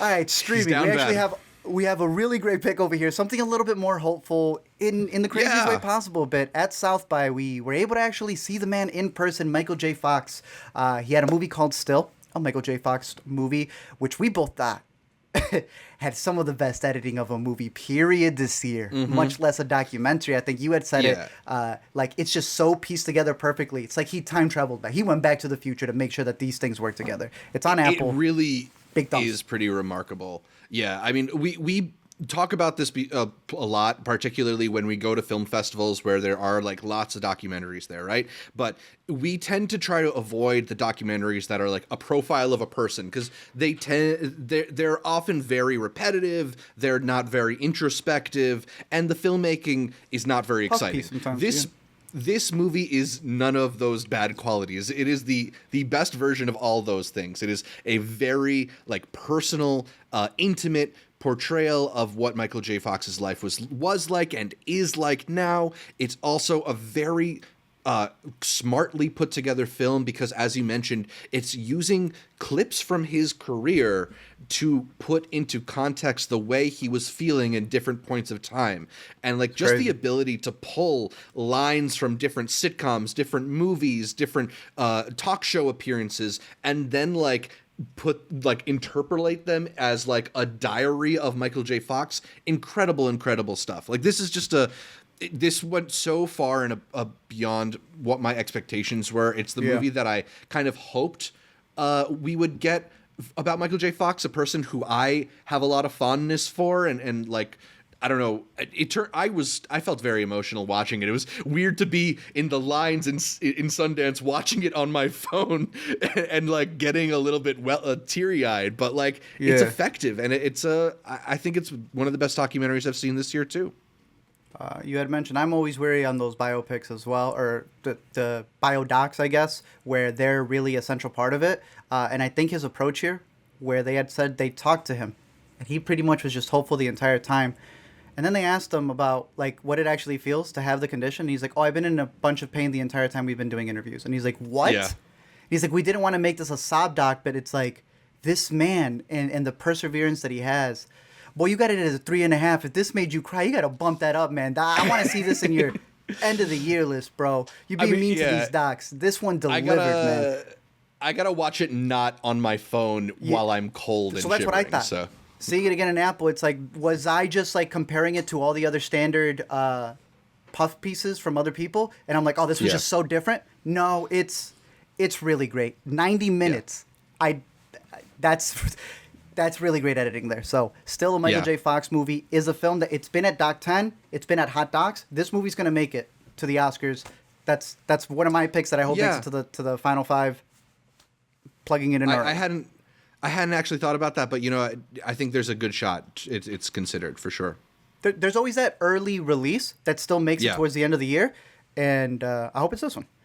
right, He's streaming. down We actually bad. have a really great pick over here. Something a little bit more hopeful in the craziest way Yeah. possible. But at South by, we were able to actually see the man in person, Michael J. Fox. He had a movie called Still, a Michael J. Fox movie, which we both thought had some of the best editing of a movie period this year, much less a documentary. I think you had said Yeah. it like it's just so pieced together perfectly. It's like he time traveled back. He went back to the future to make sure that these things work together. It's on It Apple. really Big thumbs. is pretty remarkable. Yeah, I mean, we talk about this a lot, particularly when we go to film festivals where there are like lots of documentaries there, right? But we tend to try to avoid the documentaries that are like a profile of a person because they're often very repetitive, they're not very introspective, and the filmmaking is not very Puff exciting. piece sometimes, This yeah. this movie is none of those bad qualities. It is the best version of all those things. It is a very like personal, intimate portrayal of what Michael J. Fox's life was like and is like now. It's also a very smartly put together film because, as you mentioned, it's using clips from his career to put into context the way he was feeling in different points of time. And like just crazy. the ability to pull lines from different sitcoms, different movies, different talk show appearances, and then like interpolate them as like a diary of Michael J. Fox. Incredible stuff. Like this went so far and beyond what my expectations were. It's the movie that I kind of hoped we would get about Michael J. Fox, a person who I have a lot of fondness for, and like, I don't know. I felt very emotional watching it. It was weird to be in the lines in Sundance watching it on my phone and like getting a little bit teary eyed. But like, it's effective, and I think it's one of the best documentaries I've seen this year too. You had mentioned I'm always wary on those biopics as well, or the biodocs, I guess, where they're really a central part of it. And I think his approach here, where they had said they talked to him, and he pretty much was just hopeful the entire time. And then they asked him about like what it actually feels to have the condition. And he's like, "Oh, I've been in a bunch of pain the entire time we've been doing interviews." And he's like, "What?" Yeah. He's like, "We didn't want to make this a sob doc, but it's like this man and the perseverance that he has." Boy, you got it as a 3.5. If this made you cry, you got to bump that up, man. I want to see this in your end of the year list, bro. You being mean to these docs. This one delivered, man. I gotta watch it not on my phone while I'm cold and So that's what I shivering, thought. So. Seeing it again in Apple, it's like, was I just like comparing it to all the other standard puff pieces from other people? And I'm like, oh, this was just so different. No, it's really great. 90 minutes. Yeah. That's really great editing there. So still a Michael J. Fox movie is a film that it's been at Doc 10. It's been at Hot Docs. This movie's going to make it to the Oscars. That's one of my picks that I hope makes it to the final 5. Plugging it in. I hadn't actually thought about that, but you know, I think there's a good shot. It's considered for sure. There's always that early release that still makes it towards the end of the year, and I hope it's this one.